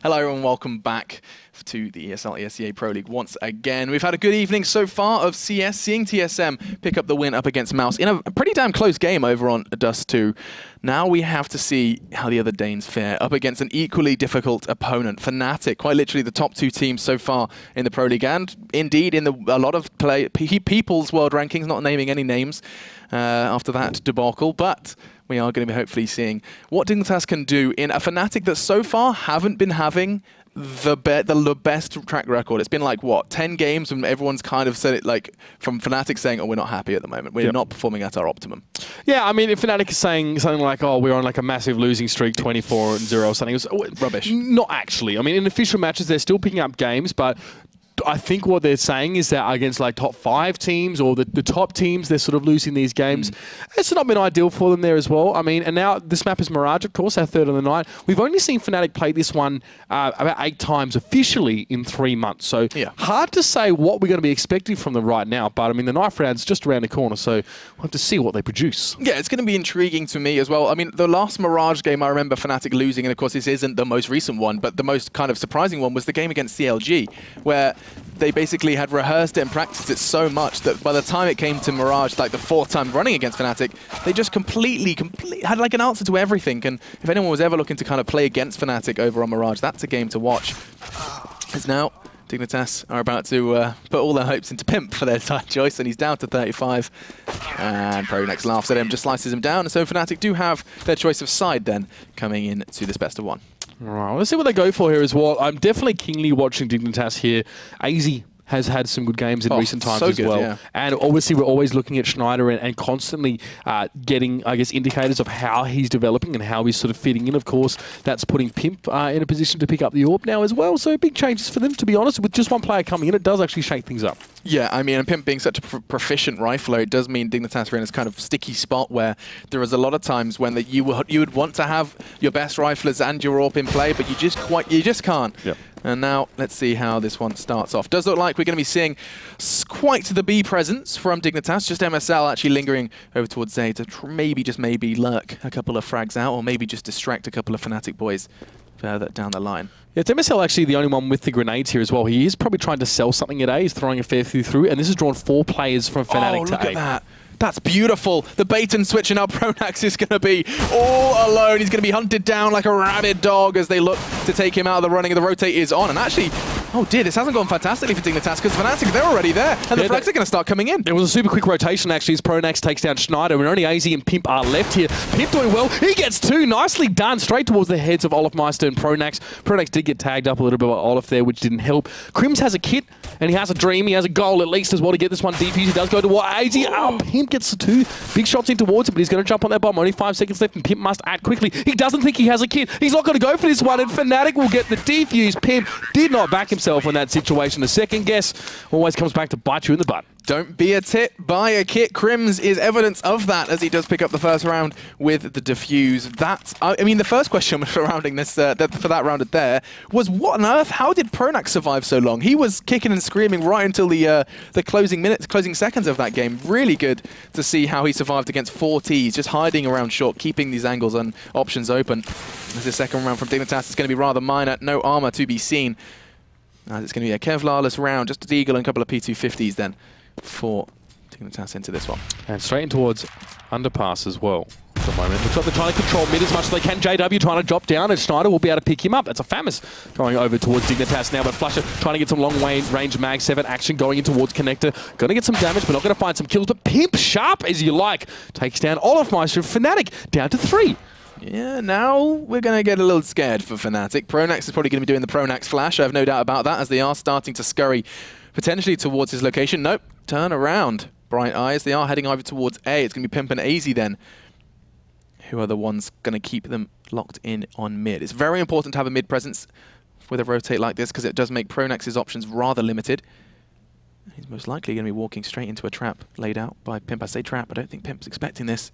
Hello everyone, welcome back to the ESEA Pro League once again. We've had a good evening so far of CS, seeing TSM pick up the win up against Mouse in a pretty damn close game over on Dust 2. Now we have to see how the other Danes fare up against an equally difficult opponent, Fnatic, quite literally the top two teams so far in the Pro League, and indeed in a lot of people's world rankings, not naming any names after that debacle, but we are going to be hopefully seeing what Dignitas can do in a Fnatic that so far haven't been having the best track record. It's been like, what, 10 games and everyone's kind of said it, like, from Fnatic saying, oh, we're not happy at the moment. We're not performing at our optimum. Yeah, I mean, if Fnatic is saying something like, oh, we're on like a massive losing streak, 24-0 or something, it's rubbish. Not actually. I mean, in official matches, they're still picking up games, but I think what they're saying is that against like top 5 teams or the top teams, they're sort of losing these games. It's not been ideal for them there as well. I mean, and now this map is Mirage, of course, our third on the night. We've only seen Fnatic play this one about 8 times officially in 3 months. So hard to say what we're going to be expecting from them right now. But I mean, the knife round's just around the corner, so we'll have to see what they produce. Yeah, it's going to be intriguing to me as well. I mean, the last Mirage game, I remember Fnatic losing, and of course this isn't the most recent one, but the most kind of surprising one was the game against CLG, where they basically had rehearsed it and practiced it so much that by the time it came to Mirage, like the 4th time running against Fnatic, they just completely had like an answer to everything. And if anyone was ever looking to kind of play against Fnatic over on Mirage, that's a game to watch. As now Dignitas are about to put all their hopes into Pimp for their side choice, and he's down to 35. And Pronex laughs at him, just slices him down. And so Fnatic do have their choice of side then coming in to this best of 1. Right, let's see what they go for here as well. I'm definitely keenly watching Dignitas here. ESEA has had some good games in recent times as well. Yeah. And obviously we're always looking at Schneider and constantly getting, I guess, indicators of how he's developing and how he's sort of fitting in. Of course, that's putting Pimp in a position to pick up the AWP now as well. So big changes for them, to be honest. With just one player coming in, it does actually shake things up. Yeah, I mean, and Pimp being such a proficient rifler, it does mean Dignitas are in this kind of sticky spot where there is a lot of times when you would want to have your best riflers and your AWP in play, but you just can't. Yep. And now let's see how this one starts off. Does look like we're going to be seeing quite the B presence from Dignitas. Just MSL actually lingering over towards A to just maybe lurk a couple of frags out, or maybe just distract a couple of Fnatic boys further down the line. Yeah, it's MSL actually the only one with the grenades here as well. He is probably trying to sell something at A. He's throwing a fair few through, and this has drawn 4 players from Fnatic to A. Look at that. That's beautiful. The bait and switch, and now Pronax is going to be all alone. He's going to be hunted down like a rabid dog as they look to take him out of the running. The rotate is on, and actually, oh dear, this hasn't gone fantastically for Dignitas because Fnatic, they're already there, and the frags are going to start coming in. It was a super quick rotation actually as Pronax takes down Schneider, and only ESEA and Pimp are left here. Pimp doing well. He gets 2. Nicely done. Straight towards the heads of Olafmeister and Pronax. Pronax did get tagged up a little bit by Olaf there, which didn't help. Crims has a kit, and he has a dream. He has a goal at least as well to get this one defused. He does go to what? ESEA. Oh, Pimp gets the 2. Big shots in towards him, but he's going to jump on that bomb. Only 5 seconds left, and Pimp must act quickly. He doesn't think he has a kit. He's not going to go for this one, and Fnatic will get the defuse. Pimp did not back himself in that situation. The second guess always comes back to bite you in the butt. Don't be a tit, buy a kit. Crims is evidence of that as he does pick up the first round with the defuse. That's, I mean, the first question surrounding this, for that round there was, what on earth? How did Pronax survive so long? He was kicking and screaming right until the closing seconds of that game. Really good to see how he survived against 4 Ts, just hiding around short, keeping these angles and options open. As the second round from Dignitas is going to be rather minor, no armor to be seen. It's going to be a Kevlar-less round, just a Deagle and a couple of P250s then for Dignitas into this one. And straight in towards underpass as well at the moment. Looks like they're trying to control mid as much as they can. JW trying to drop down, and Schneider will be able to pick him up. That's a Famous going over towards Dignitas now, but Flusher trying to get some long range mag 7 action going in towards Connector. Going to get some damage, but not going to find some kills. But Pimp, sharp as you like, takes down Olafmeister. Fnatic down to 3. Yeah, now we're going to get a little scared for Fnatic. Pronax is probably going to be doing the Pronax flash, I have no doubt about that, as they are starting to scurry potentially towards his location. Nope, turn around, Bright Eyes. They are heading over towards A. It's going to be Pimp and ESEA then, who are the ones going to keep them locked in on mid. It's very important to have a mid presence with a rotate like this because it does make Pronax's options rather limited. He's most likely going to be walking straight into a trap laid out by Pimp. I say trap, I don't think Pimp's expecting this.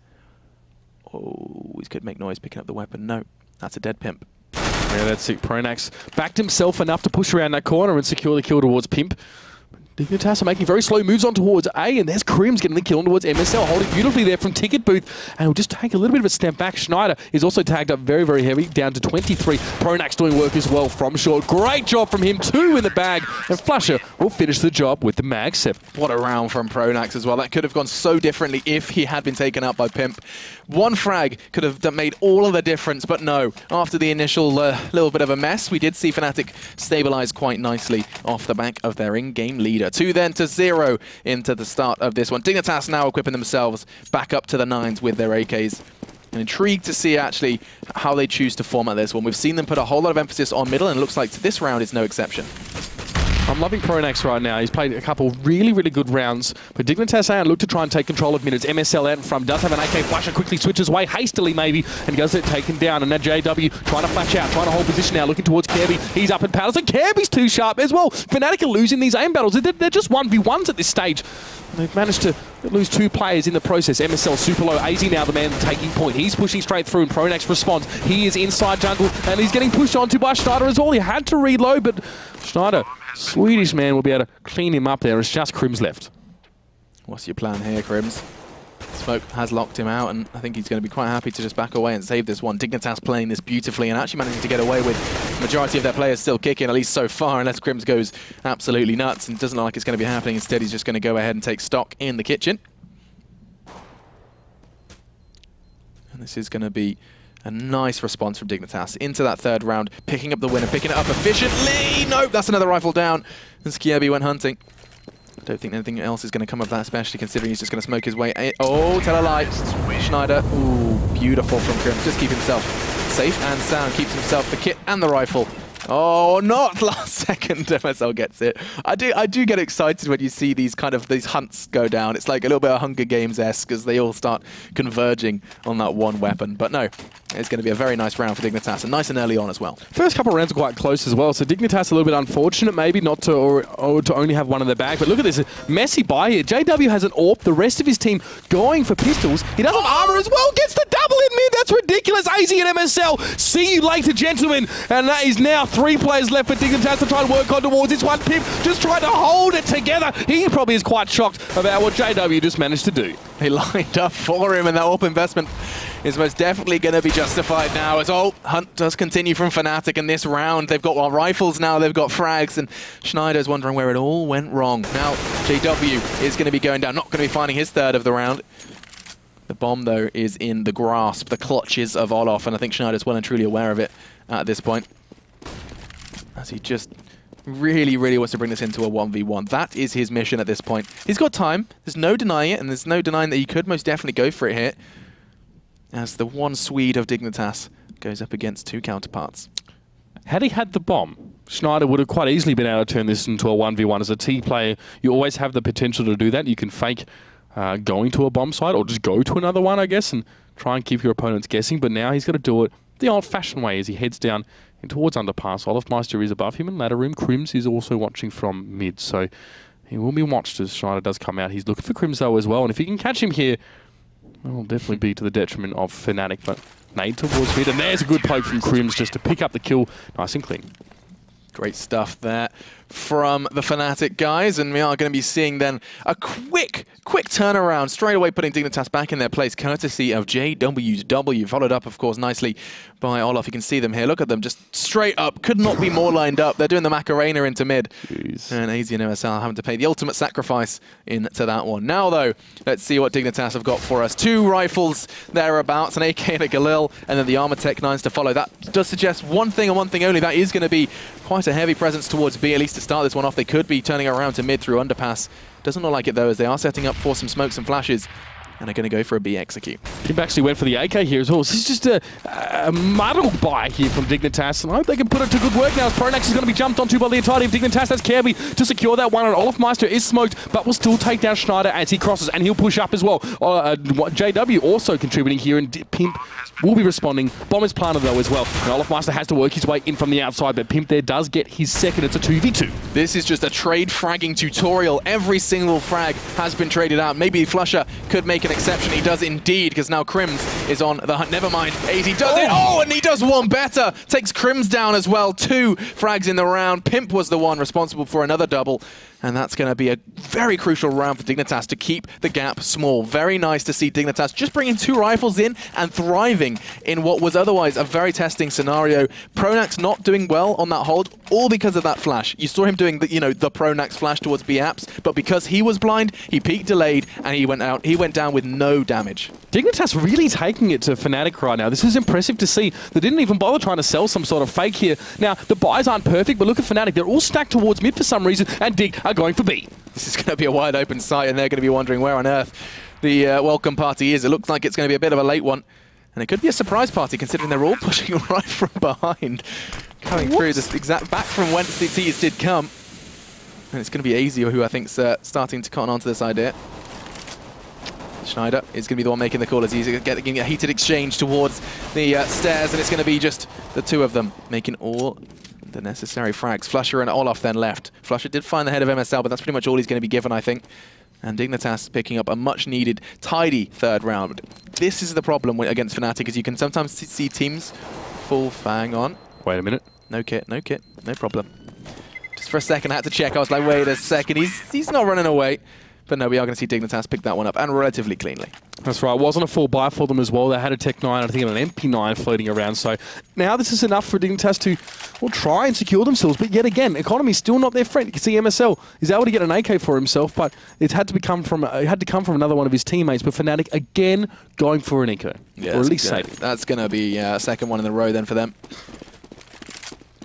Oh, he's going to make noise picking up the weapon. No, that's a dead Pimp. Yeah, that's it. Pronax backed himself enough to push around that corner and secure the kill towards Pimp. Dignitas are making very slow moves on towards A, and there's Crims getting the kill on towards MSL, holding beautifully there from Ticket Booth, and we'll just take a little bit of a step back. Schneider is also tagged up very, very heavy, down to 23. Pronax doing work as well from short. Great job from him, 2 in the bag, and Flusher will finish the job with the mag 7. What a round from Pronax as well. That could have gone so differently if he had been taken out by Pimp. One frag could have made all of the difference, but no. After the initial little bit of a mess, we did see Fnatic stabilize quite nicely off the back of their in-game leader. 2 then to 0 into the start of this one. Dignitas now equipping themselves back up to the 9s with their AKs. I'm intrigued to see actually how they choose to format this one. We've seen them put a whole lot of emphasis on middle, and it looks like this round is no exception. I'm loving Pronax right now. He's played a couple really, really good rounds. But Dignitas and look to try and take control of minutes. MSL out in front, does have an AK flasher, quickly switches away hastily maybe, and goes taken down. And now JW trying to flash out, trying to hold position now, looking towards Kirby. He's up in paddles, and Kirby's too sharp as well. Fnatic are losing these aim battles. They're just 1v1s at this stage. They've managed to lose 2 players in the process. MSL super low. AZ now the man taking point. He's pushing straight through, and Pronax responds. He is inside jungle, and he's getting pushed onto by Schneider as well. He had to reload, but Schneider, Swedish man, will be able to clean him up there. It's just Crims left. What's your plan here, Crims? Smoke has locked him out, and I think he's going to be quite happy to just back away and save this one. Dignitas playing this beautifully and actually managing to get away with the majority of their players still kicking, at least so far, unless Crims goes absolutely nuts, and it doesn't look like it's going to be happening. Instead, he's just going to go ahead and take stock in the kitchen. And this is going to be a nice response from Dignitas into that 3rd round, picking up the win and picking it up efficiently. Nope, that's another rifle down. And Skierby went hunting. I don't think anything else is going to come of that, especially considering he's just going to smoke his way. Oh, tell a lie. Schneider. Ooh, beautiful from Crims. Just keep himself safe and sound. Keeps himself the kit and the rifle. Oh, not last second. MSL gets it. I do get excited when you see these hunts go down. It's like a little bit of Hunger Games-esque as they all start converging on that one weapon. But no, it's going to be a very nice round for Dignitas, and nice and early on as well. First couple of rounds are quite close as well, so Dignitas a little bit unfortunate maybe not to or to only have one in the bag. But look at this, messy buy here. JW has an AWP, the rest of his team going for pistols. He does have armor as well, gets the double in mid. That's ridiculous. AZ and MSL, see you later, gentlemen. And that is now 3 players left for Dignitas to try and work on towards this one. Pimp just trying to hold it together. He probably is quite shocked about what JW just managed to do. He lined up for him, and that AWP investment is most definitely going to be justified now, as hunt does continue from Fnatic in this round. They've got rifles now, they've got frags, and Schneider's wondering where it all went wrong. Now JW is going to be going down, not going to be finding his 3rd of the round. The bomb, though, is in the grasp, the clutches of Olof, and I think Schneider's well and truly aware of it at this point, as he just really, really wants to bring this into a 1v1. That is his mission at this point. He's got time. There's no denying it, and there's no denying that he could most definitely go for it here, as the one Swede of Dignitas goes up against 2 counterparts. Had he had the bomb, Schneider would have quite easily been able to turn this into a 1v1. As a T player, you always have the potential to do that. You can fake going to a bomb site, or just go to another one, I guess, and try and keep your opponents guessing. But now he's got to do it the old-fashioned way as he heads down towards underpass. Olofmeister is above him in ladder room. Crims is also watching from mid, so he will be watched as Schneider does come out. He's looking for Crims though as well, and if he can catch him here, it will definitely be to the detriment of Fnatic. But nade towards mid, and there's a good poke from Crims just to pick up the kill nice and clean. Great stuff there from the Fnatic guys, and we are going to be seeing then a quick turnaround, straight away putting Dignitas back in their place, courtesy of JW's W, followed up, of course, nicely by Olof. You can see them here. Look at them, just straight up, could not be more lined up. They're doing the Macarena into mid. Jeez. And AZ and MSL having to pay the ultimate sacrifice into that one. Now, though, let's see what Dignitas have got for us. 2 rifles thereabouts, an AK and a Galil, and then the Armor Tech 9s to follow. That does suggest one thing and one thing only. That is going to be quite a heavy presence towards B, at least to start this one off. They could be turning around to mid through underpass. Doesn't look like it, though, as they are setting up for some smokes and flashes, and are going to go for a B execute. He actually went for the AK here as well. This is just a muddled buy here from Dignitas, and I hope they can put it to good work now, as Pronax is going to be jumped onto by the entirety of Dignitas. That's Kirby to secure that one, and Olofmeister is smoked, but will still take down Schneider as he crosses, and he'll push up as well. JW also contributing here, and Pimp will be responding. Bomb is planted though as well, and Olofmeister has to work his way in from the outside, but Pimp there does get his second. It's a 2v2. This is just a trade fragging tutorial. Every single frag has been traded out. Maybe Flusher could make an exception. He does indeed, because now Crims is on the hunt. Never mind. AZ does it. Oh, and he does one better. Takes Crims down as well. 2 frags in the round. Pimp was the one responsible for another double. And that's going to be a very crucial round for Dignitas to keep the gap small. Very nice to see Dignitas just bringing 2 rifles in and thriving in what was otherwise a very testing scenario. Pronax not doing well on that hold, all because of that flash. You saw him doing the, the Pronax flash towards B-Apps, but because he was blind, he peeked delayed, and he went out. He went down with no damage. Dignitas really taking it to Fnatic right now. This is impressive to see. They didn't even bother trying to sell some sort of fake here. Now, the buys aren't perfect, but look at Fnatic. They're all stacked towards mid for some reason, and Dig are going for B. This is going to be a wide open site, and they're going to be wondering where on earth the welcome party is. It looks like it's going to be a bit of a late one, and it could be a surprise party considering they're all pushing right from behind, coming through this exact back from whence the T's did come. And it's going to be ESEA who I think's starting to cotton onto this idea. Schneider is going to be the one making the call as he's getting a heated exchange towards the stairs, and it's going to be just the 2 of them making all the necessary frags. Flusher and Olaf then left. Flusher did find the head of MSL, but that's pretty much all he's going to be given, I think. And Dignitas picking up a much-needed, tidy 3rd round. This is the problem against Fnatic, is you can sometimes see teams full fang on. Wait a minute. No kit, no problem. Just for a second, I had to check. I was like, wait a second, he's not running away. But no, we are going to see Dignitas pick that one up, and relatively cleanly. That's right. It wasn't a full buy for them as well. They had a Tech 9, I think, and an MP9 floating around. So now this is enough for Dignitas to, well, try and secure themselves. But yet again, economy's still not their friend. You can see MSL is able to get an AK for himself, but it had to come from another one of his teammates. But Fnatic again going for an eco, yeah, or at least safe. That's going to be a 2nd one in a row then for them.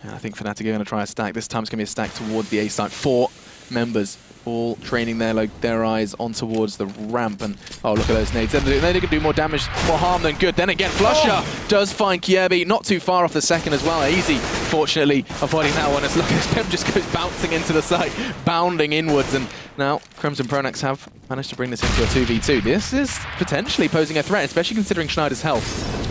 And I think Fnatic are going to try a stack. This time it's going to be a stack towards the A site. 4 members all training their eyes on towards the ramp, and oh, look at those nades. They can do more damage, more harm than good. Then again, Flusher does find Kiebi, not too far off the 2nd as well. Easy, fortunately, avoiding that one. As look at him just goes bouncing into the site, bounding inwards, and now Crimson Pronax have managed to bring this into a 2v2. This is potentially posing a threat, especially considering Schneider's health.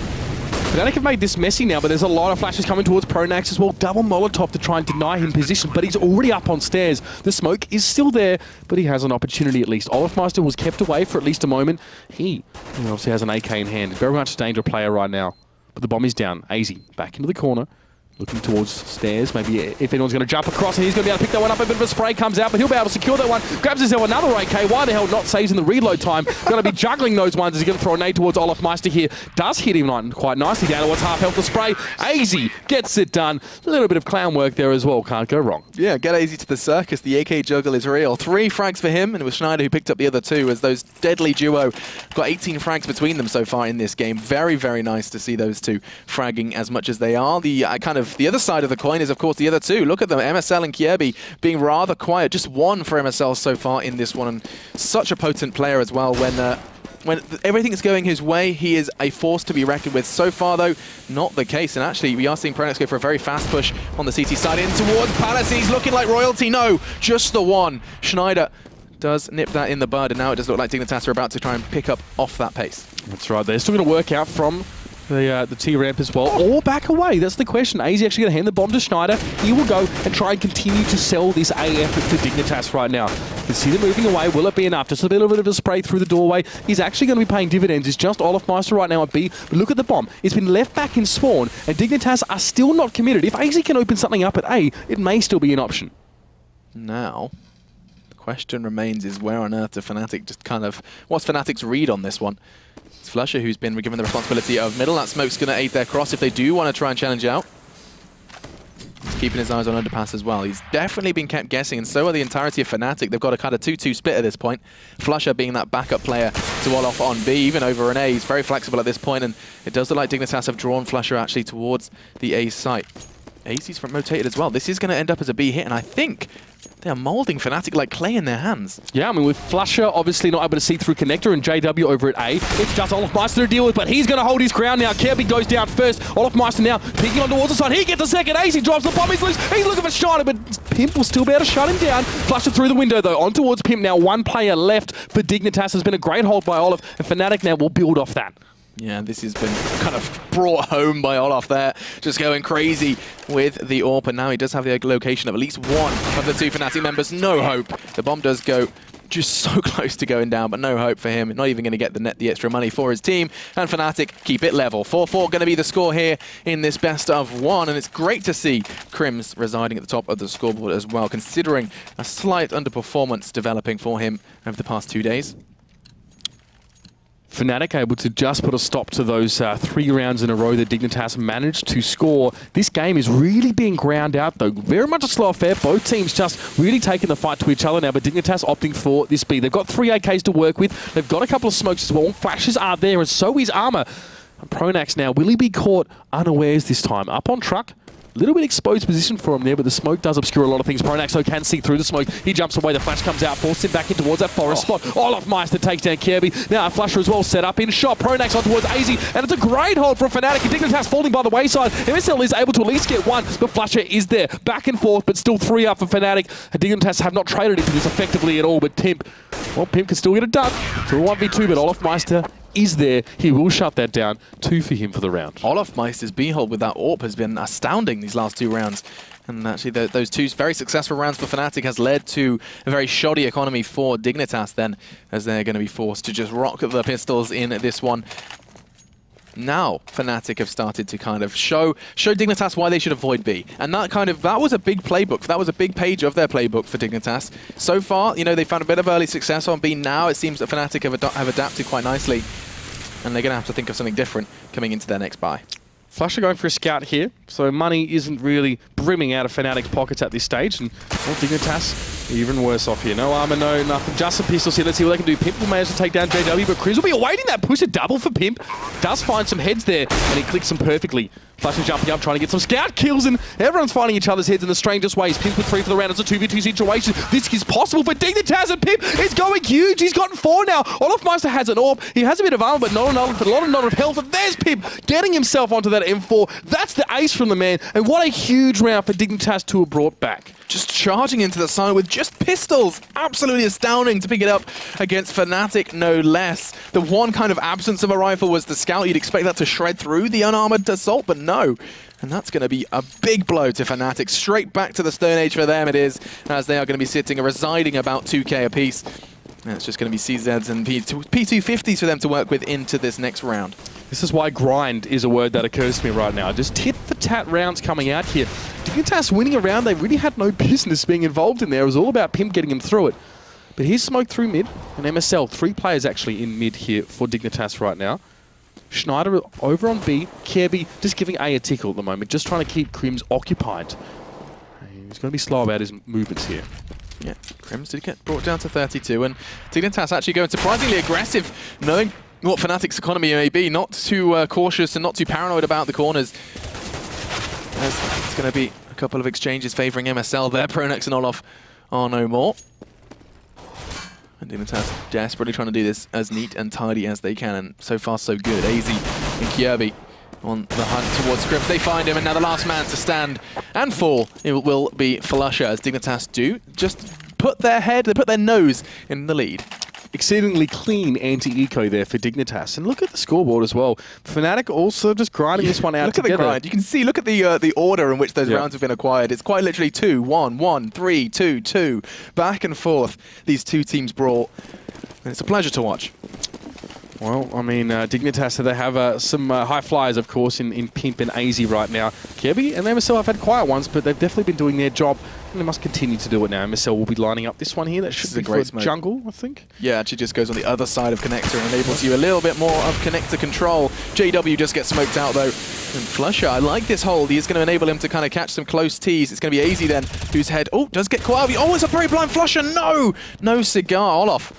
Fnatic have made this messy now, but there's a lot of flashes coming towards Pronax as well. Double Molotov to try and deny him position, but he's already up on stairs. The smoke is still there, but he has an opportunity at least. Olafmeister was kept away for at least a moment. He obviously has an AK in hand. Very much a danger player right now. But the bomb is down. ESEA back into the corner. Looking towards stairs, maybe if anyone's going to jump across, and he's going to be able to pick that one up. A bit of a spray comes out, but he'll be able to secure that one. Grabs himself another AK. Why the hell not saves in the reload time? Going to be juggling those ones. He's going to throw a nade towards Olafmeister here. Does hit him quite nicely down towards half health. The spray. ESEA gets it done. A little bit of clown work there as well. Can't go wrong. Yeah, get ESEA to the circus. The AK juggle is real. 3 frags for him, and it was Schneider who picked up the other 2 as those deadly duo got 18 frags between them so far in this game. Very, very nice to see those 2 fragging as much as they are. The the other side of the coin is, of course, the other 2. Look at them, MSL and Kiebi being rather quiet. Just 1 for MSL so far in this one, and such a potent player as well. When everything is going his way, he is a force to be reckoned with. So far, though, not the case. And actually, we are seeing Pronax go for a very fast push on the CT side in towards Palace. He's looking like royalty. No, just the 1. Schneider does nip that in the bud, and now it does look like Dignitas are about to try and pick up off that pace. That's right. They're still going to work out from the T-ramp as well, or back away. That's the question. ESEA actually going to hand the bomb to Schneider. He will go and try and continue to sell this A effort for Dignitas right now. You can see them moving away. Will it be enough? Just a little bit of a spray through the doorway. He's actually going to be paying dividends. It's just Olafmeister right now at B. But look at the bomb. It's been left back in spawn, and Dignitas are still not committed. If ESEA can open something up at A, it may still be an option. Now, the question remains is where on earth do Fnatic just what's Fnatic's read on this one? It's Flusher who's been given the responsibility of middle. That smoke's going to aid their cross if they do want to try and challenge out. He's keeping his eyes on underpass as well. He's definitely been kept guessing, and so are the entirety of Fnatic. They've got a kind of 2-2 split at this point. Flusher being that backup player to Olaf on B, even over an A. He's very flexible at this point, and it does look like Dignitas have drawn Flusher actually towards the A site. ESEA's front rotated as well. This is going to end up as a B hit, and I think they are moulding Fnatic like clay in their hands. Yeah, I mean, with Flusher obviously not able to see through connector and JW over at A, it's just Olafmeister to deal with, but he's going to hold his ground now. Kirby goes down first. Olafmeister now peeking on towards the side. He gets a second. ESEA drops the bomb. He's loose. He's looking for Schneider, but Pimp will still be able to shut him down. Flusher through the window, though, on towards Pimp now. 1 player left for Dignitas. Has been a great hold by Olaf, and Fnatic now will build off that. Yeah, this has been kind of brought home by Olaf there, just going crazy with the AWP, and now he does have the location of at least 1 of the 2 Fnatic members. No hope. The bomb does go just so close to going down, but no hope for him. Not even going to get the extra money for his team. And Fnatic keep it level. 4-4 going to be the score here in this best of one. And it's great to see Crims residing at the top of the scoreboard as well, considering a slight underperformance developing for him over the past 2 days. Fnatic able to just put a stop to those 3 rounds in a row that Dignitas managed to score. This game is really being ground out, though. Very much a slow affair. Both teams just really taking the fight to each other now, but Dignitas opting for this B. They've got 3 AKs to work with. They've got a couple of smokes as well. Flashes are there, and so is Armor. And Pronax now, will he be caught unawares this time? Up on truck. A little bit exposed position for him there, but the smoke does obscure a lot of things. Pronax so can see through the smoke. He jumps away. The flash comes out, forces him back in towards that forest spot. Olofmeister takes down Kirby. Now a flasher as well set up in shot. Pronax on towards AZ, and it's a great hold from Fnatic. Dignitas falling by the wayside. MSL is able to at least get 1, but Flasher is there. Back and forth, but still 3 up for Fnatic. Dignitas have not traded into this effectively at all, but Pimp, well, Pimp can still get it done. To a 1v2, but Olofmeister is there. He will shut that down. 2 for him for the round. Olofmeister's B-hold with that AWP has been astounding these last 2 rounds. And actually those 2 very successful rounds for Fnatic has led to a very shoddy economy for Dignitas then, as they're going to be forced to just rock the pistols in this one. Now Fnatic have started to kind of show Dignitas why they should avoid B, and that was a big playbook. That was a big page of their playbook for Dignitas. So far, you know, they found a bit of early success on B. Now it seems that Fnatic have adapted quite nicely, and they're going to have to think of something different coming into their next buy. Flasher going for a scout here, so money isn't really brimming out of Fnatic's pockets at this stage, and well, Dignitas even worse off here. No armor, no nothing, just some pistols here. Let's see what they can do. Pimp will manage to take down JW, but Chris will be awaiting that push, a double for Pimp. Does find some heads there, and he clicks them perfectly. Flasher jumping up, trying to get some scout kills, and everyone's finding each other's heads in the strangest ways. Pimp with 3 for the round. It's a 2v2 situation. This is possible for Dignitas, and Pimp is going huge. He's gotten 4 now. Olofmeister has an AWP. He has a bit of armor, but not a lot of health. And there's Pimp getting himself onto that M4. That's the ace from the man, and what a huge round for Dignitas to have brought back. Just charging into the side with just pistols. Absolutely astounding to pick it up against Fnatic, no less. The one kind of absence of a rifle was the scout. You'd expect that to shred through the unarmored assault, but no. And that's going to be a big blow to Fnatic. Straight back to the Stone Age for them it is, as they are going to be sitting, residing about 2k apiece. And it's just going to be CZs and P250s for them to work with into this next round. This is why grind is a word that occurs to me right now. Just tit-for-tat rounds coming out here. Dignitas winning a round they really had no business being involved in there. It was all about Pimp getting him through it. But here's smoke through mid, and MSL, 3 players actually in mid here for Dignitas right now. Schneider over on B, Kirby just giving A tickle at the moment, just trying to keep Crims occupied. He's going to be slow about his movements here. Yeah, Crims did get brought down to 32, and Dignitas actually going surprisingly aggressive, knowing what Fnatic's economy may be, not too cautious and not too paranoid about the corners. It's going to be a couple of exchanges favouring MSL there. Pronax and Olof are no more. And Dignitas desperately trying to do this as neat and tidy as they can, and so far so good. AZ and Kirby on the hunt towards Crims. They find him, and now the last man to stand and fall, it will be Flusher, as Dignitas do just put their nose in the lead. Exceedingly clean anti-eco there for Dignitas. And look at the scoreboard as well. Fnatic also just grinding this one out look together. Look at the grind. You can see, look at the order in which those rounds have been acquired. It's quite literally 2, 1, 1, 3, 2, 2. Back and forth, these 2 teams brawl. And it's a pleasure to watch. Well, I mean, Dignitas, they have some high flyers, of course, in Pimp and AZ right now. Kirby and MSL have had quiet ones, but they've definitely been doing their job, and they must continue to do it now. MSL will be lining up this one here. That should be for jungle, I think. Yeah, actually just goes on the other side of Connector and enables you a little bit more of Connector control. JW just gets smoked out, though. And Flusher, I like this hold. He's going to enable him to kind of catch some close tees. It's going to be AZ then, whose head, does get caught out. Oh, it's a very blind Flusher. No! No cigar. Olaf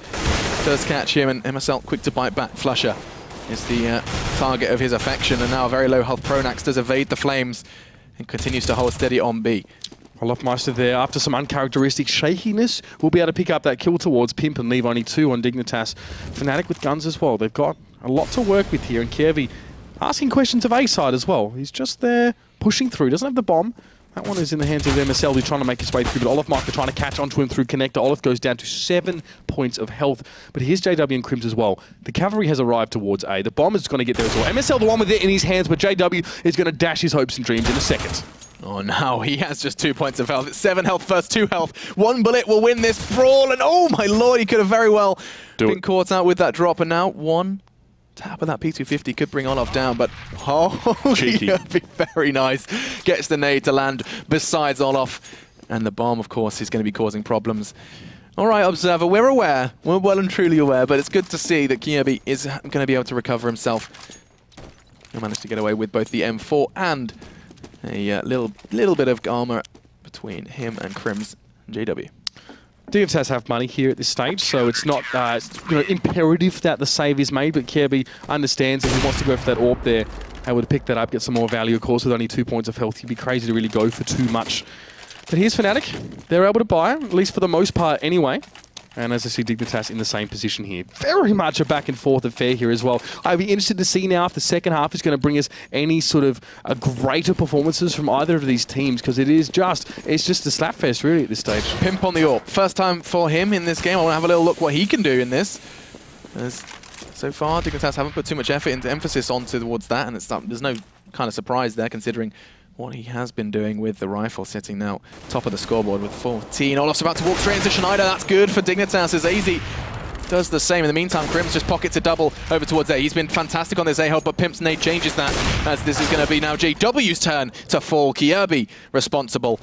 does catch him, and MSL quick to bite back. Flusher is the target of his affection, and now a very low health Pronax does evade the flames and continues to hold steady on B. Olofmeister there, after some uncharacteristic shakiness, will be able to pick up that kill towards Pimp and leave only 2 on Dignitas. Fnatic with guns as well. They've got a lot to work with here, and Kirby asking questions of A-side as well. He's just there pushing through, doesn't have the bomb. That one is in the hands of MSL, who's trying to make his way through, but Olofmeister trying to catch onto him through Connector. Olaf goes down to 7 points of health, but here's JW and Crims as well. The cavalry has arrived towards A. The bomb is going to get there as well. MSL the one with it in his hands, but JW is going to dash his hopes and dreams in a second. Oh, now he has just 2 points of health. It's 7 health versus 2 health. 1 bullet will win this brawl, and oh my lord, he could have very well been caught out with that drop, and now one tap of that P250 could bring Olaf down, but oh, cheeky. Be very nice. Gets the nade to land besides Olaf, and the bomb, of course, is going to be causing problems. All right, Observer, we're aware. We're well and truly aware, but it's good to see that Kirby is going to be able to recover himself. He managed to get away with both the M4 and a little bit of armor between him and Crims and JW. Dignitas have money here at this stage, so it's not imperative that the save is made, but Kirby understands that he wants to go for that AWP there. Able to pick that up, get some more value. Of course, with only 2 points of health, he'd be crazy to really go for too much. But here's Fnatic. They're able to buy, at least for the most part anyway. And as I see Dignitas in the same position here. Very much a back and forth affair here as well. I'd be interested to see now if the second half is going to bring us any sort of greater performances from either of these teams, because it's just a slapfest really at this stage. Pimp on the AWP. First time for him in this game. I want to have a little look what he can do in this. As so far, Dignitas haven't put too much effort into emphasis on towards that, and there's no kind of surprise there considering what he has been doing with the rifle, sitting now top of the scoreboard with 14. Olaf's about to walk straight into Schneider. That's good for Dignitas as AZ does the same. In the meantime, Crims just pockets a double over towards A. He's been fantastic on this A-hole, but Pimp's nade changes that, as this is going to be now JW's turn to fall. Kirby responsible.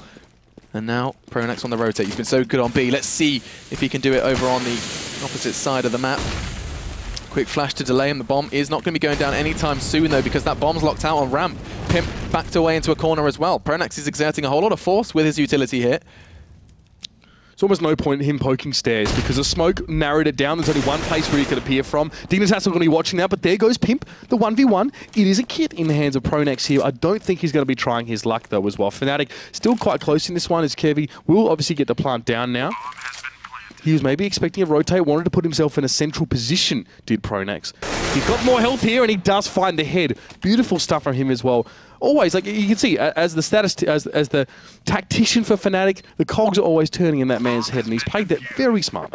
And now Pronex on the rotate. He's been so good on B. Let's see if he can do it over on the opposite side of the map. Quick flash to delay him. The bomb is not going to be going down anytime soon, though, because that bomb's locked out on ramp. Pimp backed away into a corner as well. Pronex is exerting a whole lot of force with his utility here. It's almost no point in him poking stairs because the smoke narrowed it down. There's only one place where he could appear from. Dignitas are going to be watching that, but there goes Pimp, the 1v1. It is a kit in the hands of Pronex here. I don't think he's going to be trying his luck, though, as well. Fnatic still quite close in this one as Kirby will obviously get the plant down now. He was maybe expecting a rotate, wanted to put himself in a central position, did Pronex. He's got more health here, and he does find the head. Beautiful stuff from him as well. Always, like you can see, as the tactician for Fnatic, the cogs are always turning in that man's head, and he's played that very smart.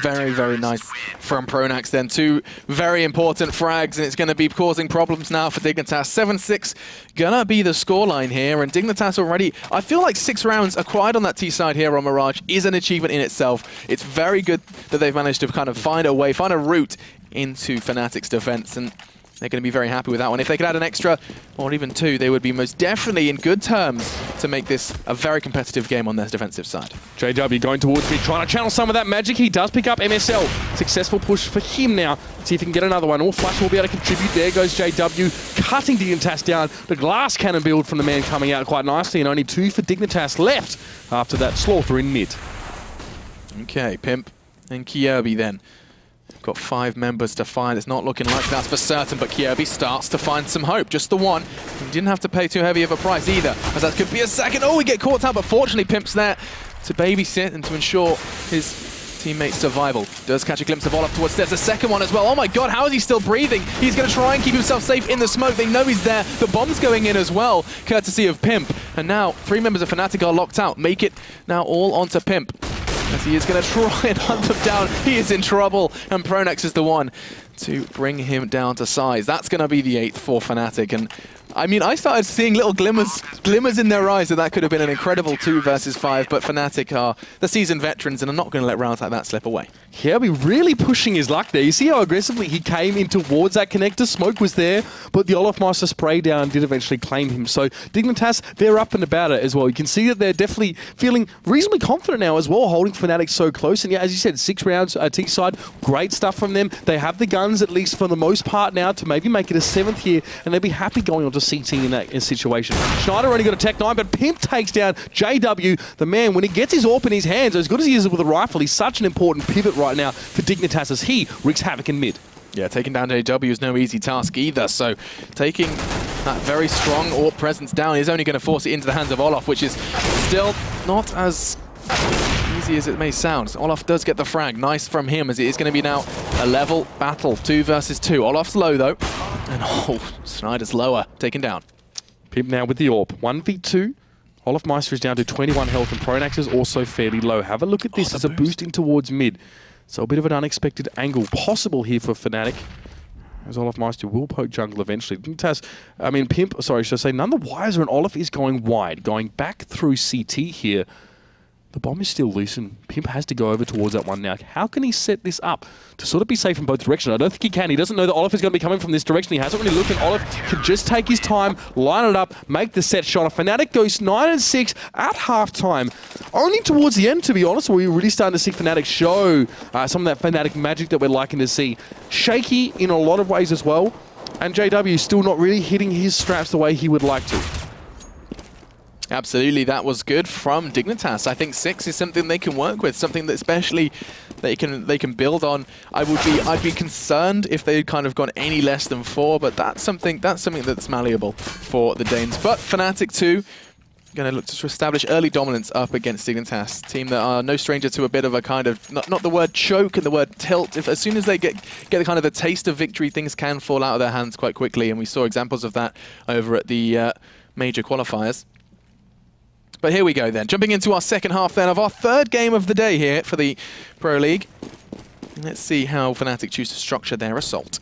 Very, very nice from Pronex then. 2 very important frags, and it's going to be causing problems now for Dignitas. 7-6 gonna be the scoreline here, and Dignitas already, I feel like 6 rounds acquired on that T side here on Mirage is an achievement in itself. It's very good that they've managed to kind of find a way, find a route into Fnatic's defense, and they're going to be very happy with that one. If they could add an extra, or even 2, they would be most definitely in good terms to make this a very competitive game on their defensive side. JW going towards me, trying to channel some of that magic. He does pick up MSL. Successful push for him now. Let's see if he can get another one. All Flash will be able to contribute. There goes JW, cutting Dignitas down. The glass cannon build from the man coming out quite nicely, and only 2 for Dignitas left after that slaughter in mid. Okay, Pimp and Kirby then. Got 5 members to find. It's not looking like that's for certain, but Kirby starts to find some hope. Just the one. He didn't have to pay too heavy of a price either, as that could be a second. Oh, we get caught out, but fortunately Pimp's there to babysit and to ensure his teammate's survival. Does catch a glimpse of Olaf towards there's a second one as well. Oh my god, how is he still breathing? He's going to try and keep himself safe in the smoke. They know he's there. The bomb's going in as well, courtesy of Pimp. And now 3 members of Fnatic are locked out. Make it now all onto Pimp, as he is going to try and hunt them down. He is in trouble, and Pronex is the one to bring him down to size. That's going to be the 8th for Fnatic, and I mean, I started seeing little glimmers in their eyes that could have been an incredible 2 versus 5, but Fnatic are the seasoned veterans and are not going to let rounds like that slip away. Kirby really pushing his luck there. You see how aggressively he came in towards that connector. Smoke was there, but the Olafmeister spray down did eventually claim him. So Dignitas, they're up and about it as well. You can see that they're definitely feeling reasonably confident now as well, holding Fnatic so close. And yeah, as you said, 6 rounds T-side, great stuff from them. They have the guns, at least for the most part now, to maybe make it a 7th here, and they'll be happy going on to CT in that situation. Schneider only got a Tech 9, but Pimp takes down JW. The man, when he gets his AWP in his hands, as good as he is with a rifle, he's such an important pivot right now for Dignitas as he wreaks havoc in mid. Yeah, taking down JW is no easy task either, so taking that very strong AWP presence down is only going to force it into the hands of Olaf, which is still not as easy as it may sound. Olaf does get the frag. Nice from him, as it is going to be now a level battle. 2 versus 2. Olaf's low, though. And oh, Schneider's lower. Taken down. Pimp now with the AWP. 1v2. Olafmeister is down to 21 health, and Pronex is also fairly low. Have a look at this. It's a boost in towards mid. So a bit of an unexpected angle possible here for Fnatic. As Olafmeister will poke jungle eventually. Dignitas, I mean, Pimp, sorry, should I say, none the wiser, and Olaf is going wide, going back through CT here. The bomb is still loose, and Pimp has to go over towards that one now. How can he set this up to sort of be safe in both directions? I don't think he can. He doesn't know that Olaf is going to be coming from this direction. He hasn't really looked, and Olaf can just take his time, line it up, make the set shot. Fnatic goes 9-6 at halftime. Only towards the end, to be honest, where we're really starting to see Fnatic show some of that Fnatic magic that we're liking to see. Shaky in a lot of ways as well, and JW still not really hitting his straps the way he would like to. Absolutely, that was good from Dignitas. I think 6 is something they can work with, something that especially they can build on. I'd be concerned if they kind of gone any less than 4, but that's something that's malleable for the Danes. But Fnatic 2 going to look to establish early dominance up against Dignitas, team that are no stranger to a bit of a kind of not the word choke and the word tilt. As soon as they get kind of the taste of victory, things can fall out of their hands quite quickly, and we saw examples of that over at the major qualifiers. But here we go then, jumping into our second half then of our third game of the day here for the Pro League. Let's see how Fnatic choose to structure their assault.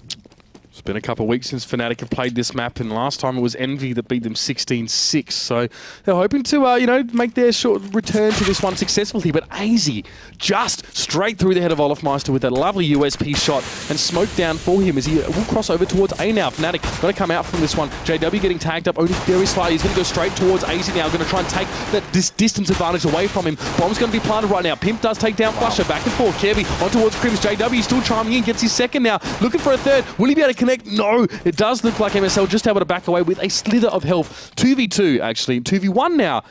It's been a couple of weeks since Fnatic have played this map, and last time it was Envy that beat them 16-6. So they're hoping to, you know, make their short return to this one successfully. But AZ just straight through the head of Olafmeister with that lovely USP shot, and smoke down for him as he will cross over towards A now. Fnatic got to come out from this one. JW getting tagged up only very slightly. He's going to go straight towards AZ now. Going to try and take that distance advantage away from him. Bomb's going to be planted right now. Pimp does take down Flusher. Back and forth. Kirby on towards Crims. JW still chiming in. Gets his second now. Looking for a third. Will he be able to connect? No, it does look like MSL just able to back away with a slither of health. 2v2, actually. 2v1 now.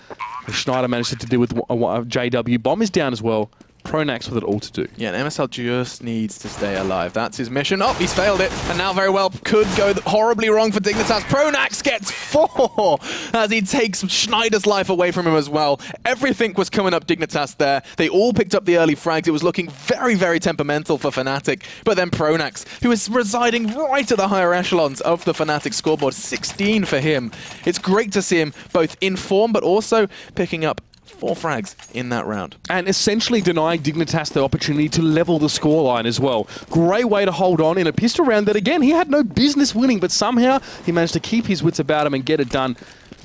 Schneider managed to deal with JW. Bomb is down as well. Pronax with it all to do. Yeah, and MSL just needs to stay alive. That's his mission. Oh, he's failed it. And now very well could go horribly wrong for Dignitas. Pronax gets 4 as he takes Schneider's life away from him as well. Everything was coming up Dignitas there. They all picked up the early frags. It was looking very, very temperamental for Fnatic. But then Pronax, who is residing right at the higher echelons of the Fnatic scoreboard, 16 for him. It's great to see him both in form, but also picking up 4 frags in that round. And essentially denying Dignitas the opportunity to level the scoreline as well. Great way to hold on in a pistol round that, again, he had no business winning, but somehow he managed to keep his wits about him and get it done.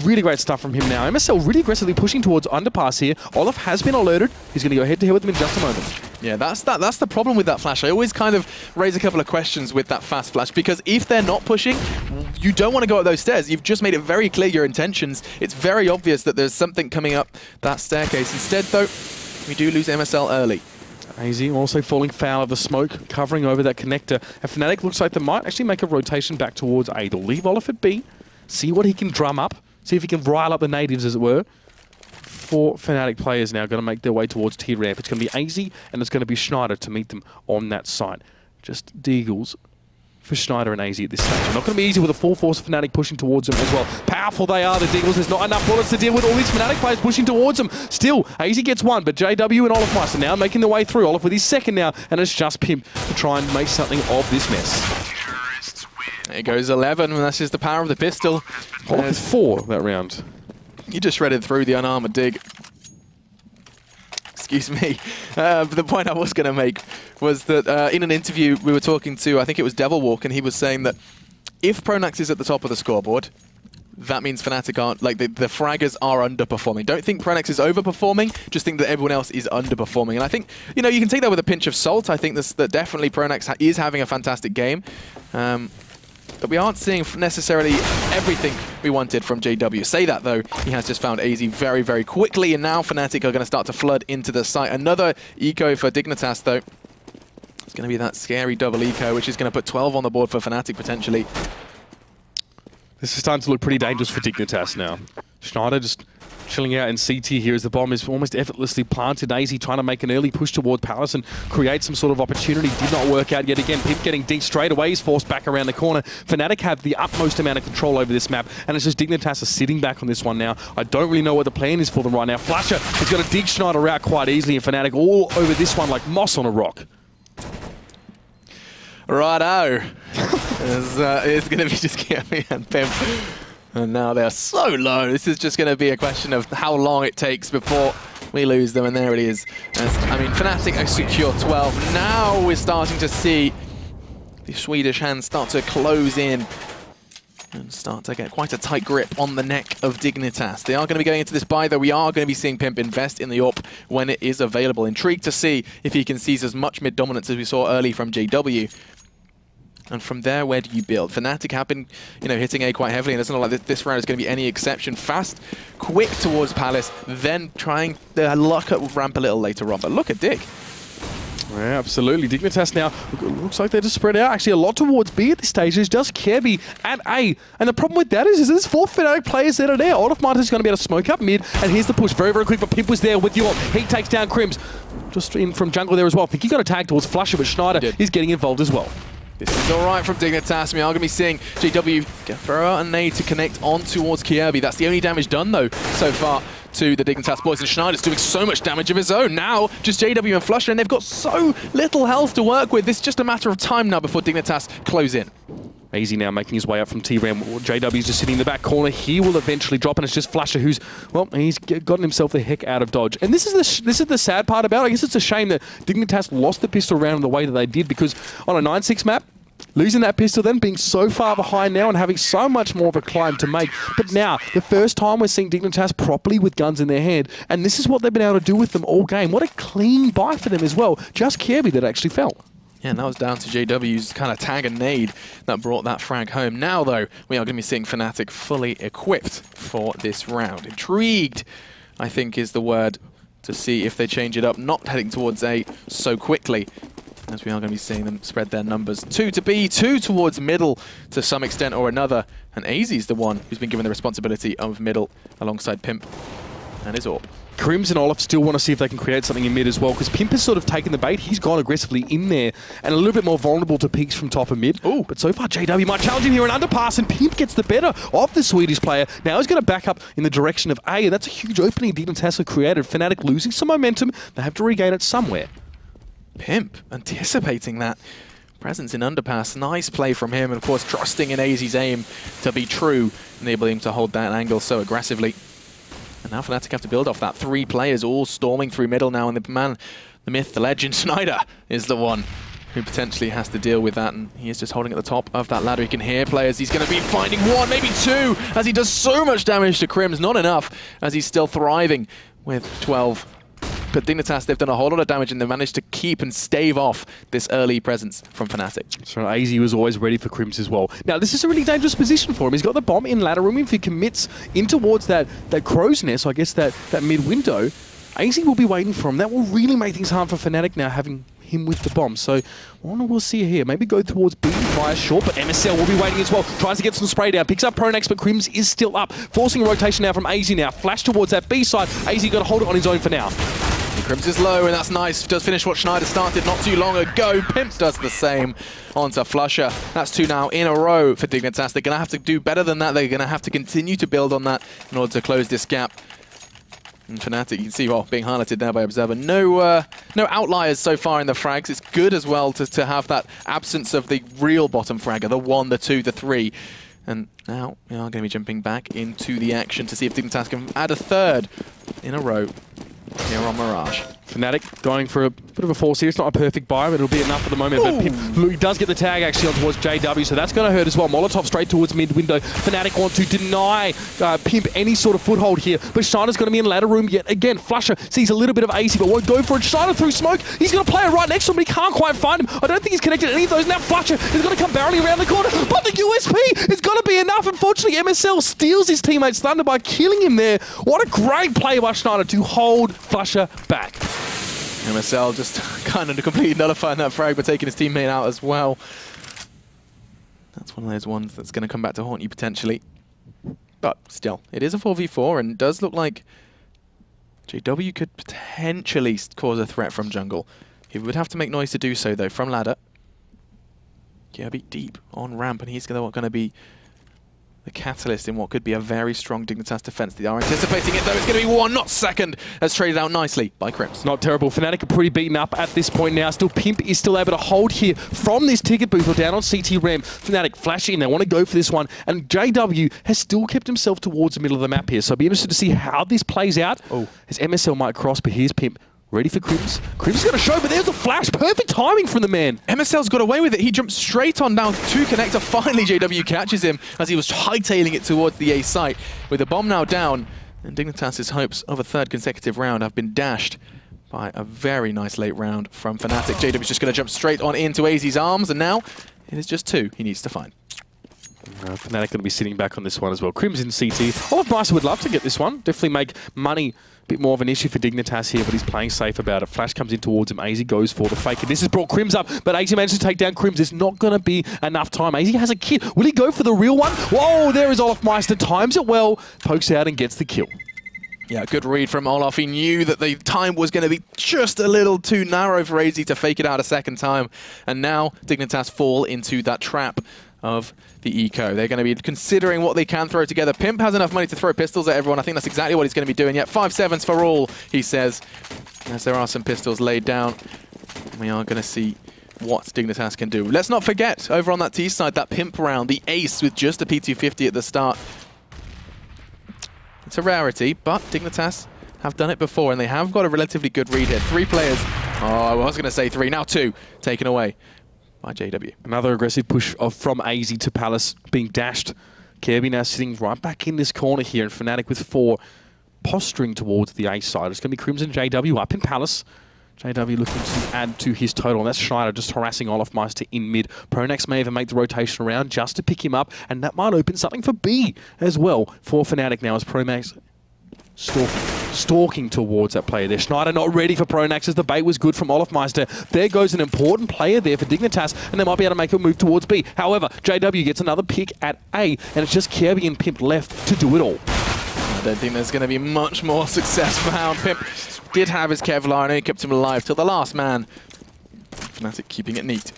Really great stuff from him now. MSL really aggressively pushing towards underpass here. Olaf has been alerted. He's going to go head-to-head with them in just a moment. Yeah, that's the problem with that flash. I always kind of raise a couple of questions with that fast flash, because if they're not pushing, you don't want to go up those stairs. You've just made it very clear your intentions. It's very obvious that there's something coming up that staircase. Instead, though, we do lose MSL early. AZ also falling foul of the smoke, covering over that connector. And Fnatic looks like they might actually make a rotation back towards A. They'll leave Olaf at B, see what he can drum up, see if he can rile up the natives, as it were. 4 Fnatic players now going to make their way towards T-Ramp. It's going to be AZ, and it's going to be Schneider to meet them on that site. Just Deagles for Schneider and AZ at this stage. Not going to be easy with a full force of Fnatic pushing towards them as well. Powerful they are, the Deagles. There's not enough bullets to deal with all these Fnatic players pushing towards them. Still, AZ gets 1, but JW and Olafmeister now making their way through. Olaf with his second now, and it's just Pimp to try and make something of this mess. There goes 11, and that's just the power of the pistol. Olaf with 4 that round. You just shredded through the unarmored dig. Excuse me. The point I was going to make was that in an interview we were talking to, I think it was Devilwalk, and he was saying that if Pronax is at the top of the scoreboard, that means Fnatic aren't, like the fraggers are underperforming. Don't think Pronax is overperforming, just think that everyone else is underperforming. And I think, you know, you can take that with a pinch of salt. I think that definitely Pronax is having a fantastic game. But we aren't seeing necessarily everything we wanted from JW. Say that, though, he has just found AZ very, very quickly, and now Fnatic are going to start to flood into the site. Another eco for Dignitas, though. It's going to be that scary double eco, which is going to put 12 on the board for Fnatic, potentially. This is starting to look pretty dangerous for Dignitas now. Schneider just chilling out in CT here as the bomb is almost effortlessly planted. AZ trying to make an early push towards Palace and create some sort of opportunity. Did not work out yet again. Pimp getting deep straight away. He's forced back around the corner. Fnatic have the utmost amount of control over this map, and it's just Dignitas are sitting back on this one now. I don't really know what the plan is for them right now. Flusher is going to dig Schneider out quite easily, and Fnatic all over this one like moss on a rock. Righto. It's going to be just Kirby and Pimp. And now they're so low. This is just going to be a question of how long it takes before we lose them. And there it is. I mean, Fnatic secure 12. Now we're starting to see the Swedish hands start to close in and start to get quite a tight grip on the neck of Dignitas. They are going to be going into this buy, though we are going to be seeing Pimp invest in the AWP when it is available. Intrigued to see if he can seize as much mid-dominance as we saw early from JW. And from there, where do you build? Fnatic have been, hitting A quite heavily, and it doesn't look like this round is going to be any exception. Fast, quick towards Palace, then trying their luck at ramp a little later on. But look at Dig. Yeah, absolutely. Dignitas now, looks like they're just spread out. Actually, a lot towards B at this stage. There's just Kirby at A. And the problem with that is there's 4 Fnatic players that are there. Olaf Martin's going to be able to smoke up mid. And here's the push. Very, very quick. But Pimp was there with the AWP. He takes down Crims. Just in from jungle there as well. I think he got a tag towards Flusher, but Schneider is getting involved as well. This is all right from Dignitas. We are going to be seeing JW throw out a nade to connect on towards Kirby. That's the only damage done, though, so far to the Dignitas boys. And Schneider's doing so much damage of his own. Now, just JW and Flusher, and they've got so little health to work with. It's just a matter of time now before Dignitas close in. Easy now making his way up from T-Ram. JW's just sitting in the back corner. He will eventually drop, and it's just Flusher who's, well, he's gotten himself the heck out of dodge. And this is the sad part about it. I guess it's a shame that Dignitas lost the pistol round in the way that they did, because on a 9-6 map, losing that pistol then, being so far behind now and having so much more of a climb to make. But now, the first time we're seeing Dignitas properly with guns in their hand, and this is what they've been able to do with them all game. What a clean buy for them as well. Just Kirby that actually fell. Yeah, and that was down to JW's kind of tag and nade that brought that frag home. Now, though, we are going to be seeing Fnatic fully equipped for this round. Intrigued, I think, is the word, to see if they change it up, not heading towards A so quickly, as we are going to be seeing them spread their numbers. 2 to B, 2 towards middle to some extent or another. And AZ's the one who's been given the responsibility of middle alongside Pimp and his AWP. Crims and Olaf still want to see if they can create something in mid as well, because Pimp has sort of taken the bait. He's gone aggressively in there and a little bit more vulnerable to peaks from top and mid. Ooh. But so far, JW might challenge him here, an underpass, and Pimp gets the better of the Swedish player. Now he's going to back up in the direction of A, and that's a huge opening Dignitas have created. Fnatic losing some momentum. They have to regain it somewhere. Pimp anticipating that presence in underpass. Nice play from him, and of course trusting in AZ's aim to be true, enabling him to hold that angle so aggressively. And now Fnatic have to build off that. 3 players all storming through middle now, and the man, the myth, the legend, Schneider is the one who potentially has to deal with that, and he is just holding at the top of that ladder. He can hear players. He's going to be finding 1, maybe 2, as he does so much damage to Crims. Not enough, as he's still thriving with 12. But Dignitas, they've done a whole lot of damage, and they've managed to keep and stave off this early presence from Fnatic. So AZ was always ready for Crims as well. Now, this is a really dangerous position for him. He's got the bomb in ladder room. If he commits in towards that crow's nest, so I guess that mid window, AZ will be waiting for him. That will really make things hard for Fnatic now, having him with the bomb. So we'll see here. Maybe go towards B via short, but MSL will be waiting as well. Tries to get some spray down. Picks up Pronex, but Crims is still up. Forcing a rotation now from AZ now. Flash towards that B side. AZ got to hold it on his own for now. Crims is low, and that's nice. Does finish what Schneider started not too long ago. Pimp does the same onto Flusher. That's 2 now in a row for Dignitas. They're going to have to do better than that. They're going to have to continue to build on that in order to close this gap. And Fnatic, you can see, well, being highlighted there by Observer. No outliers so far in the frags. It's good as well to have that absence of the real bottom fragger, the 1, the 2, the 3. And now we are going to be jumping back into the action to see if Dignitas can add a 3rd in a row here on Mirage. Fnatic going for a bit of a force here. It's not a perfect buy, but it'll be enough at the moment. But Pimp, he does get the tag actually on towards JW, so that's going to hurt as well. Molotov straight towards mid window. Fnatic want to deny Pimp any sort of foothold here, but Schneider's going to be in ladder room yet again. Flusher sees a little bit of AC, but won't go for it. Schneider through smoke. He's going to play it right next to him, but he can't quite find him. I don't think he's connected to any of those. Now Flusher is going to come barreling around the corner, but the USP is going to be enough. Unfortunately, MSL steals his teammate's thunder by killing him there. What a great play by Schneider to hold Flusher back. MSL just kind of completely nullifying that frag, but taking his teammate out as well. That's one of those ones that's going to come back to haunt you potentially. But still, it is a 4v4, and it does look like JW could potentially cause a threat from jungle. He would have to make noise to do so, though, from ladder. Kirby deep on ramp, and he's going to be the catalyst in what could be a very strong Dignitas defense. They are anticipating it, though. It's going to be 1, not second, as traded out nicely by Crims. Not terrible. Fnatic are pretty beaten up at this point now. Still, Pimp is still able to hold here from this ticket booth or down on CT Ram. Fnatic flashing. They want to go for this one. And JW has still kept himself towards the middle of the map here. So I'll be interested to see how this plays out. As MSL might cross, but here's Pimp Ready for Crims. Crims is going to show, but there's a flash. Perfect timing from the man. MSL's got away with it. He jumped straight on down to connector. Finally, JW catches him as he was hightailing it towards the A site. With the bomb now down, and Dignitas' hopes of a third consecutive round have been dashed by a very nice late round from Fnatic. JW's just going to jump straight on into AZ's arms, and now it is just 2 he needs to find. Fnatic going to be sitting back on this one as well. Crims in CT. Bryce would love to get this one. Definitely make money. Bit more of an issue for Dignitas here, but he's playing safe about it. Flash comes in towards him. AZ goes for the fake, and this has brought Crims up, but AZ managed to take down Crims. It's not going to be enough time. AZ has a kill. Will he go for the real one? Whoa, there is Olafmeister. Times it well, pokes out and gets the kill. Yeah, good read from Olaf. He knew that the time was going to be just a little too narrow for AZ to fake it out a second time. And now Dignitas fall into that trap of the eco. They're going to be considering what they can throw together. Pimp has enough money to throw pistols at everyone. I think that's exactly what he's going to be doing. Yet 5-7s for all, he says, as there are some pistols laid down. We are going to see what Dignitas can do. Let's not forget, over on that T side, that Pimp round, the ace with just a P250 at the start. It's a rarity, but Dignitas have done it before, and they have got a relatively good read here. 3 players. Oh, I was going to say 3, now 2 taken away by JW. Another aggressive push from AZ to Palace being dashed. Kirby now sitting right back in this corner here, and Fnatic with 4 posturing towards the A side. It's going to be Crimson JW up in Palace. JW looking to add to his total, and that's Schneider just harassing Olafmeister in mid. Pronax may even make the rotation around just to pick him up, and that might open something for B as well for Fnatic now as Pronax stalking towards that player there. Schneider not ready for Pronax as the bait was good from Olafmeister. There goes an important player there for Dignitas, and they might be able to make a move towards B. However, JW gets another pick at A, and it's just Kirby and Pimp left to do it all. I don't think there's going to be much more success found. Pimp did have his Kevlar and he kept him alive till the last man. Fnatic keeping it neat.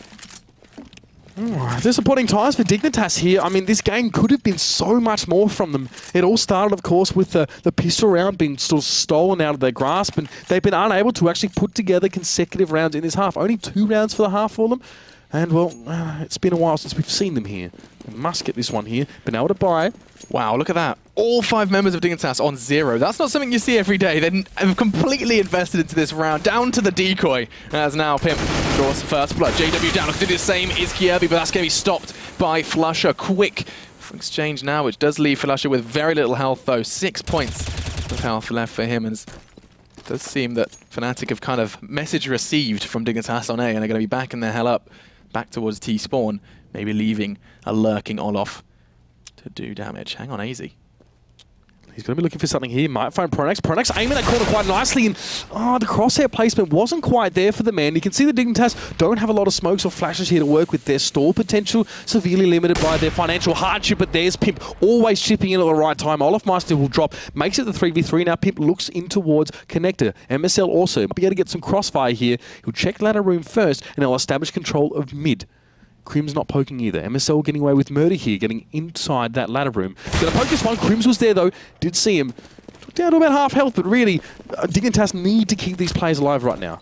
Disappointing times for Dignitas here. I mean, this game could have been so much more from them. It all started, of course, with the pistol round being sort of stolen out of their grasp, and they've been unable to actually put together consecutive rounds in this half. Only 2 rounds for the half for them. And, well, it's been a while since we've seen them here. They must get this one here. Been able to buy. Wow, look at that. All 5 members of Dignitas on 0. That's not something you see every day. They've completely invested into this round, down to the decoy, as now Pimp draws first blood. JW down, looks to do the same is Kirby, but that's going to be stopped by Flusher. Quick exchange now, which does leave Flusher with very little health, though. 6 points of health left for him, and it does seem that Fnatic have kind of message received from Dignitas on A, and they're going to be backing their hell up, back towards T-spawn, maybe leaving a lurking Olaf to do damage. Hang on, AZ. He's going to be looking for something here. Might find Pronax. Pronax aiming that corner quite nicely, and the crosshair placement wasn't quite there for the man. You can see the Dignitas don't have a lot of smokes or flashes here to work with. Their stall potential severely limited by their financial hardship, but there's Pimp always chipping in at the right time. Olafmeister will drop, makes it the 3v3. Now Pimp looks in towards connector. MSL also be able to get some crossfire here. He'll check ladder room first, and he'll establish control of mid. Crims not poking either. MSL getting away with murder here, getting inside that ladder room. Gonna poke this one. Crims was there though. Did see him. Took down to about half health, but really, Dignitas need to keep these players alive right now.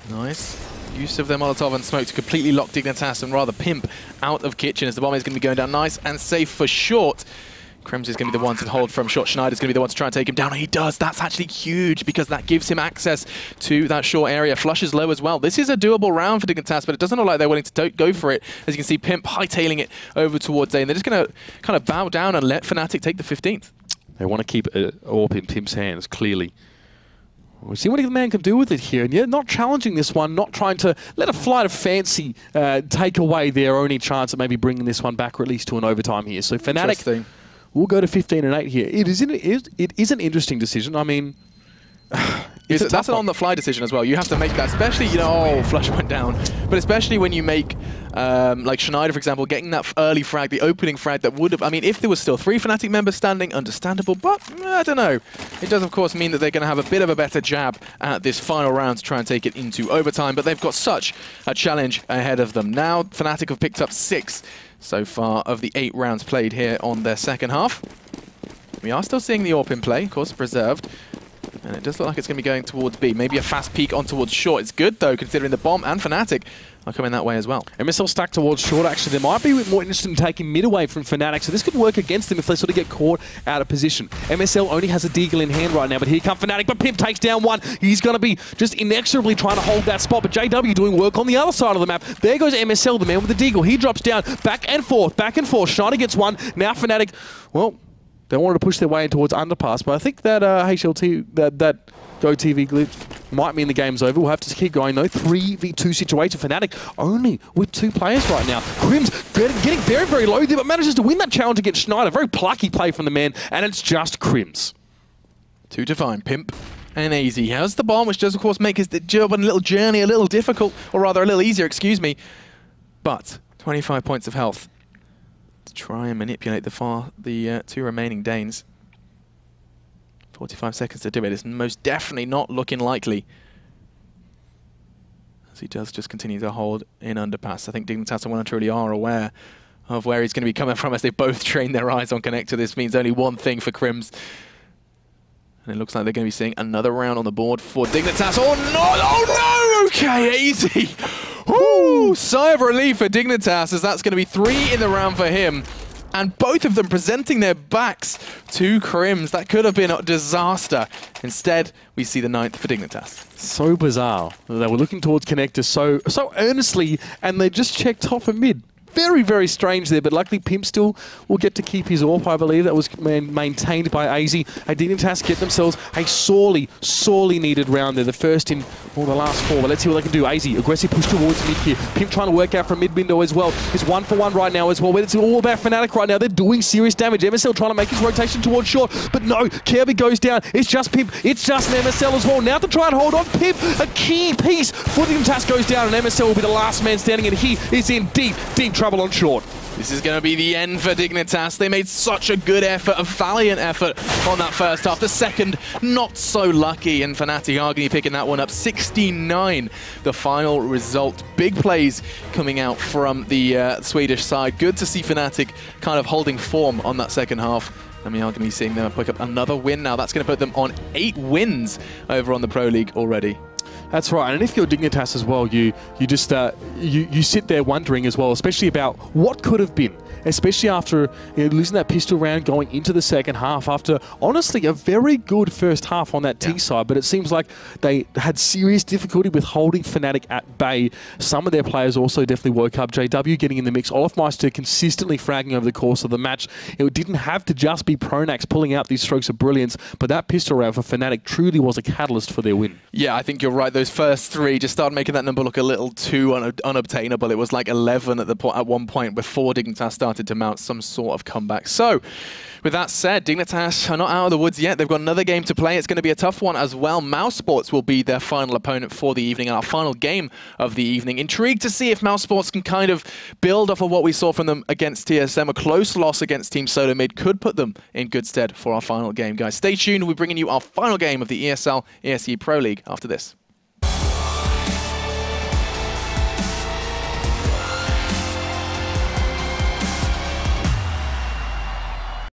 Nice. Use of their Molotov and smoke to completely lock Dignitas and rather Pimp out of kitchen as the bomb is going to be going down nice and safe for short. Crims is going to be the one to hold from short. Schneider's going to be the one to try and take him down. And he does. That's actually huge because that gives him access to that short area. Flush is low as well. This is a doable round for Dignitas, but it doesn't look like they're willing to go for it. As you can see, Pimp hightailing it over towards A. And they're just going to kind of bow down and let Fnatic take the 15th. They want to keep it all in Pimp's hands, clearly. We'll see what the man can do with it here. And yeah, not challenging this one, not trying to let a flight of fancy take away their only chance at maybe bringing this one back or at least to an overtime here. So Fnatic we'll go to 15-8 here. It is an interesting decision. I mean, that's an on-the-fly decision as well. You have to make that, especially, you know, oh, Flush went down. But especially when you make, like Schneider, for example, getting that early frag, the opening frag that would have, I mean, if there was still 3 Fnatic members standing, understandable, but I don't know. It does, of course, mean that they're going to have a bit of a better jab at this final round to try and take it into overtime, but they've got such a challenge ahead of them. Now, Fnatic have picked up 6 so far of the 8 rounds played here on their second half. We are still seeing the AWP in play, of course, preserved. And it does look like it's going to be going towards B. Maybe a fast peek on towards short. It's good, though, considering the bomb and Fnatic are coming that way as well. MSL stacked towards short, actually. They might be more interested in taking mid away from Fnatic, so this could work against them if they sort of get caught out of position. MSL only has a Deagle in hand right now, but here comes Fnatic, but Pimp takes down one. He's going to be just inexorably trying to hold that spot, but JW doing work on the other side of the map. There goes MSL, the man with the Deagle. He drops down, back and forth. Schneider gets one. Now Fnatic, well, they wanted to push their way in towards underpass, but I think that HLT, that GoTV glitch might mean the game's over. We'll have to keep going though. 3v2 situation. Fnatic only with 2 players right now. Crims getting very, very low there, but manages to win that challenge against Schneider. Very plucky play from the man, and it's just Crims. 2 to find. Pimp and AZ has the bomb, which does of course make his job on a little journey a little difficult, or rather a little easier, excuse me. But 25 points of health to try and manipulate the 2 remaining Danes. 45 seconds to do it. It's most definitely not looking likely, as he does just continue to hold in underpass. I think Dignitas and truly are aware of where he's going to be coming from, as they both train their eyes on Connector. This means only one thing for Crims. And it looks like they're going to be seeing another round on the board for Dignitas. Oh no! Oh no! Okay, easy. Woo! Sigh of relief for Dignitas, as that's going to be 3 in the round for him. And both of them presenting their backs to Crims. That could have been a disaster. Instead, we see the 9th for Dignitas. So bizarre. They were looking towards Connector so earnestly, and they just checked top and mid. Very, very strange there, but luckily Pimp still will get to keep his AWP, I believe. That was maintained by AZ. Dignitas get themselves a sorely needed round there. The first in the last 4, but let's see what they can do. AZ, aggressive push towards mid here. Pimp trying to work out from mid window as well. It's 1-for-1 right now as well. But it's all about Fnatic right now. They're doing serious damage. MSL trying to make his rotation towards short, but no, Kirby goes down. It's just Pimp. It's just an MSL as well. Now to try and hold on. Pimp, a key piece for Dignitas goes down, and MSL will be the last man standing, and he is in deep trouble on short. This is going to be the end for Dignitas. They made such a good effort, a valiant effort on that first half. The second, not so lucky, and Fnatic are going to be picking that one up. 69, the final result. Big plays coming out from the Swedish side. Good to see Fnatic kind of holding form on that second half. And we are going to be seeing them pick up another win now. That's going to put them on 8 wins over on the Pro League already. That's right, and if you're Dignitas as well, you just you sit there wondering as well, especially about what could have been, especially after losing that pistol round going into the second half, after honestly a very good first half on that T side, but it seems like they had serious difficulty with holding Fnatic at bay. Some of their players also definitely woke up. JW getting in the mix, Olafmeister consistently fragging over the course of the match. It didn't have to just be Pronax pulling out these strokes of brilliance, but that pistol round for Fnatic truly was a catalyst for their win. Yeah, I think you're right. Those first 3 just started making that number look a little too unobtainable. It was like 11 at one point before Dignitas started to mount some sort of comeback. So, with that said, Dignitas are not out of the woods yet. They've got another game to play. It's going to be a tough one as well. Mouse Sports will be their final opponent for the evening, our final game of the evening. Intrigued to see if Mouse Sports can kind of build off of what we saw from them against TSM. A close loss against Team Solo Mid could put them in good stead for our final game, guys. Stay tuned. We're bringing you our final game of the ESL ESE Pro League after this.